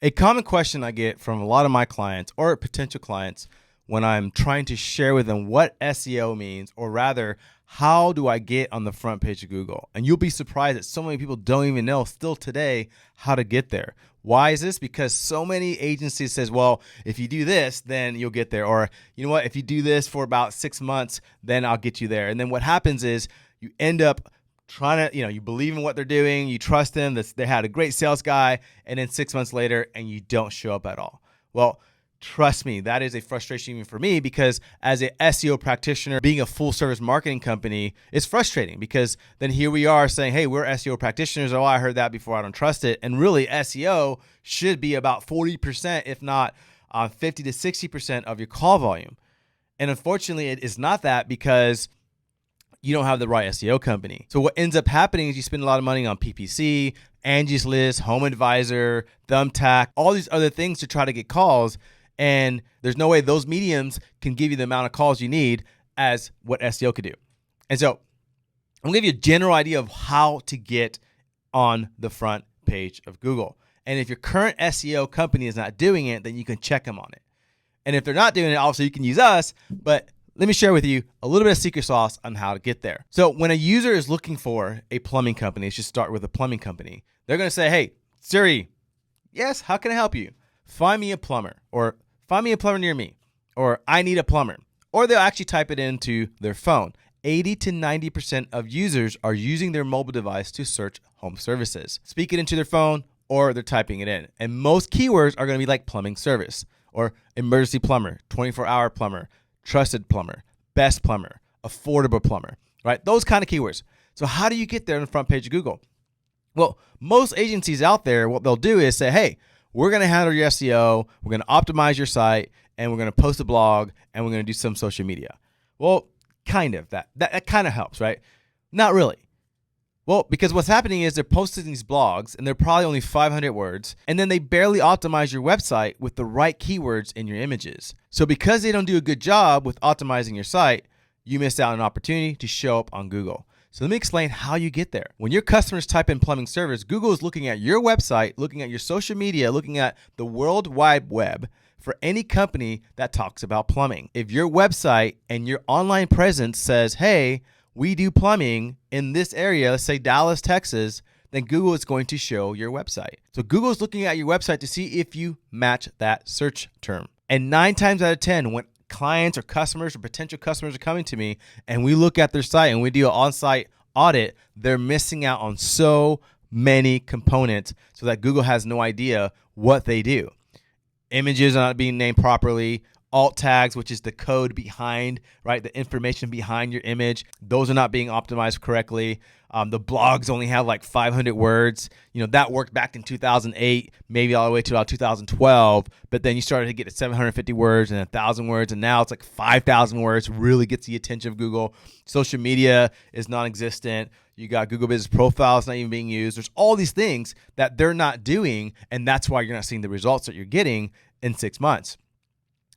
A common question I get from a lot of my clients or potential clients when I'm trying to share with them what SEO means, or rather, how do I get on the front page of Google? And you'll be surprised that so many people don't even know still today how to get there. Why is this? Because so many agencies says, well, if you do this, then you'll get there. Or, you know what, if you do this for about 6 months, then I'll get you there. And then what happens is you end up trying to, you believe in what they're doing, you trust them, they had a great sales guy, and then 6 months later, and you don't show up at all. Well, trust me, that is a frustration even for me, because as an SEO practitioner, being a full service marketing company is frustrating, because then here we are saying, hey, we're SEO practitioners. Oh, I heard that before, I don't trust it. And really, SEO should be about 40%, if not 50 to 60% of your call volume. And unfortunately, it is not that, because you don't have the right SEO company. So what ends up happening is you spend a lot of money on PPC, Angie's List, Home Advisor, Thumbtack, all these other things to try to get calls. And there's no way those mediums can give you the amount of calls you need as what SEO could do. And so I'm gonna give you a general idea of how to get on the front page of Google. And if your current SEO company is not doing it, then you can check them on it. And if they're not doing it, obviously you can use us, but let me share with you a little bit of secret sauce on how to get there. So when a user is looking for a plumbing company, let's just start with a plumbing company. They're going to say, hey, Siri, yes, how can I help you? Find me a plumber, or find me a plumber near me, or I need a plumber. Or they'll actually type it into their phone. 80 to 90% of users are using their mobile device to search home services. Speak it into their phone, or they're typing it in. And most keywords are going to be like plumbing service, or emergency plumber, 24-hour plumber, trusted plumber, best plumber, affordable plumber, right? Those kind of keywords. So how do you get there on the front page of Google? Well, most agencies out there, what they'll do is say, hey, we're going to handle your SEO, we're going to optimize your site, and we're going to post a blog, and we're going to do some social media. Well, kind of. That kind of helps, right? Not really. Well, because what's happening is they're posting these blogs, and they're probably only 500 words, and then they barely optimize your website with the right keywords in your images. So because they don't do a good job with optimizing your site, you miss out on an opportunity to show up on Google. So let me explain how you get there. When your customers type in plumbing service, Google is looking at your website, looking at your social media, looking at the World Wide Web for any company that talks about plumbing. If your website and your online presence says, hey, we do plumbing in this area, let's say Dallas, Texas, then Google is going to show your website. So Google is looking at your website to see if you match that search term. And 9 times out of 10, when clients or customers or potential customers are coming to me and we look at their site and we do an on-site audit, they're missing out on so many components so that Google has no idea what they do. Images are not being named properly. Alt tags, which is the code behind, right, the information behind your image, those are not being optimized correctly. The blogs only have like 500 words. That worked back in 2008, maybe all the way to about 2012. But then you started to get to 750 words and 1,000 words, and now it's like 5,000 words. Really gets the attention of Google. Social media is non-existent. You got Google Business Profile, it's not even being used. There's all these things that they're not doing, and that's why you're not seeing the results that you're getting in 6 months.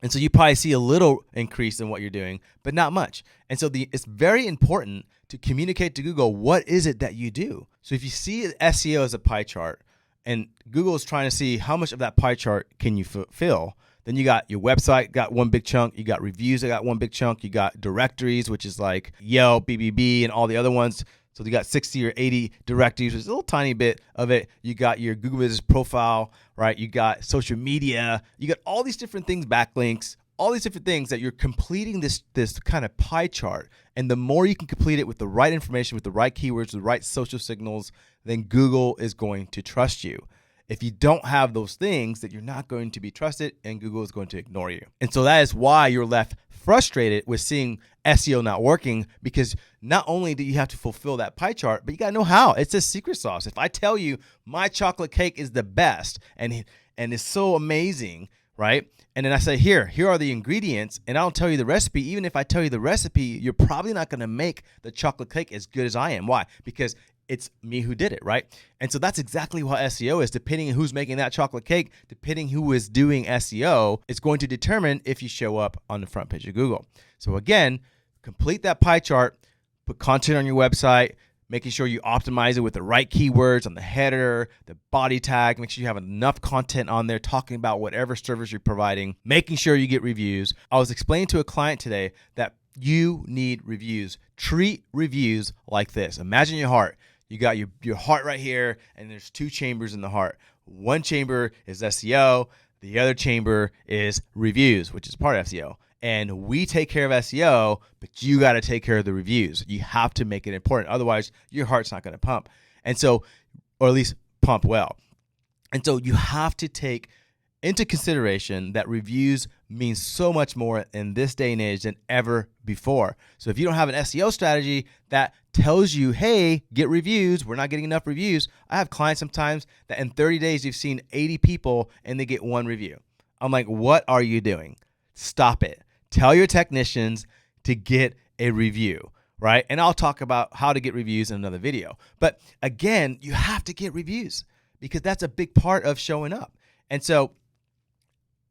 And so you probably see a little increase in what you're doing, but not much. And so it's very important to communicate to Google, what is it that you do? So if you see SEO as a pie chart, and Google is trying to see how much of that pie chart can you fulfill, then you got your website, got one big chunk. You got reviews, that got one big chunk. You got directories, which is like Yelp, BBB, and all the other ones. So you got 60 or 80 directories, which is a little tiny bit of it. You got your Google Business Profile, right? You got social media. You got all these different things, backlinks, all these different things that you're completing this kind of pie chart. And the more you can complete it with the right information, with the right keywords, the right social signals, then Google is going to trust you. If you don't have those things, then you're not going to be trusted, and Google is going to ignore you. And so that is why you're left frustrated with seeing SEO not working, because not only do you have to fulfill that pie chart, but you got to know how. It's a secret sauce. If I tell you my chocolate cake is the best and it's so amazing, right? And then I say, here are the ingredients, and I don't tell you the recipe. Even if I tell you the recipe, you're probably not going to make the chocolate cake as good as I am. Why? Because it's me who did it, right? And so that's exactly what SEO is. Depending on who's making that chocolate cake, depending who is doing SEO, it's going to determine if you show up on the front page of Google. So again, complete that pie chart, put content on your website, making sure you optimize it with the right keywords on the header, the body tag, make sure you have enough content on there talking about whatever service you're providing, making sure you get reviews. I was explaining to a client today that you need reviews. Treat reviews like this. Imagine your heart. You got your heart right here, and there's two chambers in the heart. One chamber is SEO. The other chamber is reviews, which is part of SEO. And we take care of SEO, but you got to take care of the reviews. You have to make it important. Otherwise, your heart's not going to pump. And so, or at least pump well. And so you have to take into consideration that reviews mean so much more in this day and age than ever before. So if you don't have an SEO strategy that tells you, hey, get reviews, we're not getting enough reviews. I have clients sometimes that in 30 days, you've seen 80 people and they get one review. I'm like, what are you doing? Stop it. Tell your technicians to get a review, right? And I'll talk about how to get reviews in another video. But again, you have to get reviews because that's a big part of showing up. And so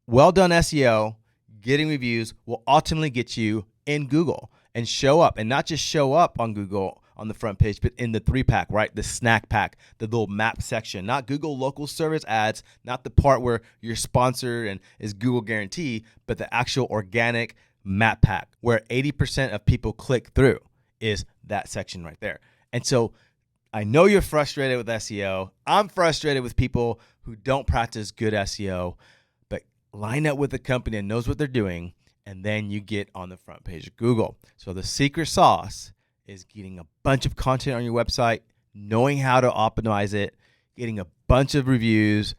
well done SEO, getting reviews will ultimately get you in Google and show up, and not just show up on Google on the front page, but in the 3-pack, right? The snack pack, the little map section, not Google local service ads, not the part where you're sponsored and is Google guarantee, but the actual organic map pack where 80% of people click through is that section right there. And so I know you're frustrated with SEO. I'm frustrated with people who don't practice good SEO, but line up with a company that knows what they're doing, and then you get on the front page of Google. So the secret sauce is getting a bunch of content on your website, knowing how to optimize it, getting a bunch of reviews,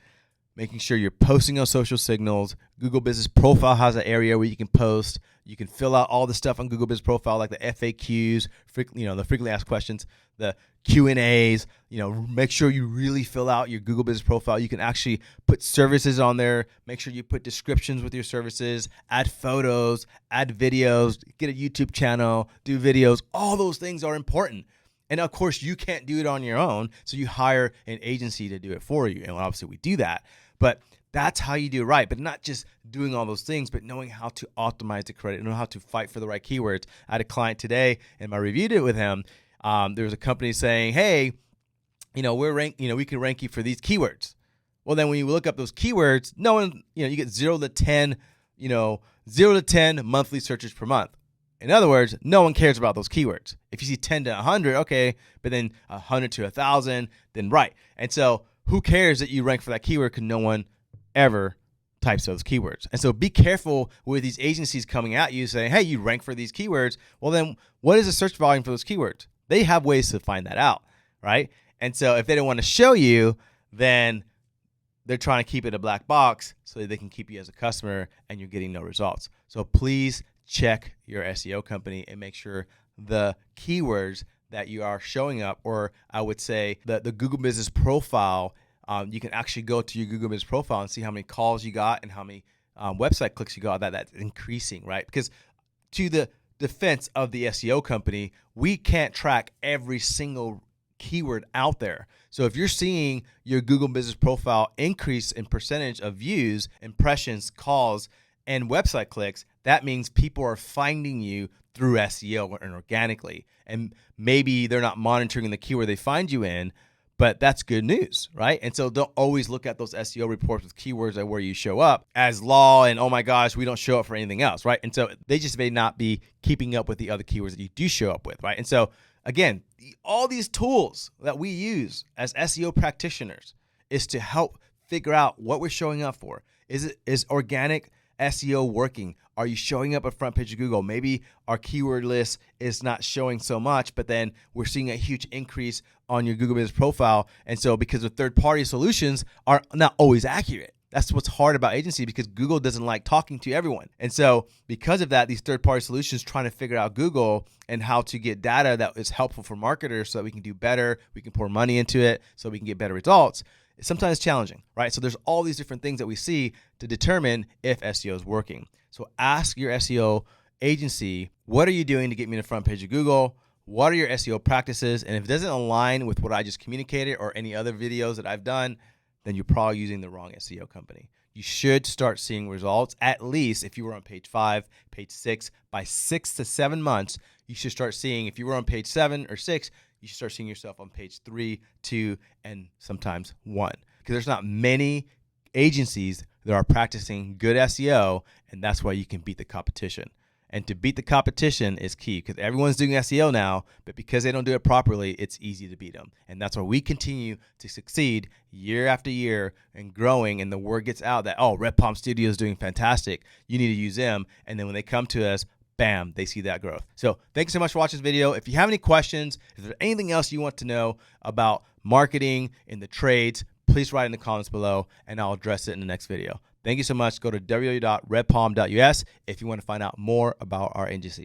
making sure you're posting on social signals. Google Business Profile has an area where you can post. You can fill out all the stuff on Google Business Profile, like the FAQs, the frequently asked questions, the Q&As. Make sure you really fill out your Google Business Profile. You can actually put services on there. Make sure you put descriptions with your services, add photos, add videos, get a YouTube channel, do videos. All those things are important. And of course, you can't do it on your own, so you hire an agency to do it for you. And obviously, we do that. But that's how you do it right. But not just doing all those things, but knowing how to optimize the credit, know how to fight for the right keywords. I had a client today, and I reviewed it with him. There was a company saying, hey, we can rank you for these keywords. Well, then when you look up those keywords, no one, you get 0 to 10 monthly searches per month. In other words, no one cares about those keywords. If you see 10 to 100, okay, but then 100 to 1,000, then right. And so who cares that you rank for that keyword because no one ever types those keywords. And so be careful with these agencies coming at you saying, hey, you rank for these keywords. Well, then what is the search volume for those keywords? They have ways to find that out, right? And so if they don't want to show you, then they're trying to keep it a black box so that they can keep you as a customer and you're getting no results. So please check your SEO company and make sure the keywords that you are showing up, or I would say the Google Business Profile, you can actually go to your Google Business Profile and see how many calls you got and how many website clicks you got. That's increasing, right? Because to the defense of the SEO company, we can't track every single keyword out there. So if you're seeing your Google Business Profile increase in percentage of views, impressions, calls, and website clicks, that means people are finding you through SEO and organically. And maybe they're not monitoring the keyword they find you in, but that's good news, right? And so don't always look at those SEO reports with keywords and where you show up as law and, oh my gosh, we don't show up for anything else, right? And so they just may not be keeping up with the other keywords that you do show up with, right? And so again, all these tools that we use as SEO practitioners is to help figure out what we're showing up for. Is organic SEO working? Are you showing up at front page of Google? Maybe our keyword list is not showing so much, but then we're seeing a huge increase on your Google Business Profile. And so because the third-party solutions are not always accurate. That's what's hard about agency, because Google doesn't like talking to everyone. And so because of that, these third-party solutions trying to figure out Google and how to get data that is helpful for marketers so that we can do better, we can pour money into it so we can get better results. It's sometimes challenging, right? So there's all these different things that we see to determine if SEO is working. So ask your SEO agency, what are you doing to get me to the front page of Google? What are your SEO practices? And if it doesn't align with what I just communicated or any other videos that I've done, then you're probably using the wrong SEO company. You should start seeing results. At least if you were on page 5, page 6, by 6 to 7 months, you should start seeing, if you were on page 7 or 6, you should start seeing yourself on page 3, 2, and sometimes 1. Because there's not many agencies that are practicing good SEO, and that's why you can beat the competition. And to beat the competition is key, because everyone's doing SEO now, but because they don't do it properly, it's easy to beat them. And that's why we continue to succeed year after year and growing, and the word gets out that, oh, Red Palm Studio is doing fantastic. You need to use them. And then when they come to us, bam, they see that growth. So thanks so much for watching this video. If you have any questions, if there's anything else you want to know about marketing in the trades, please write in the comments below, and I'll address it in the next video. Thank you so much. Go to www.redpalm.us if you want to find out more about our agency.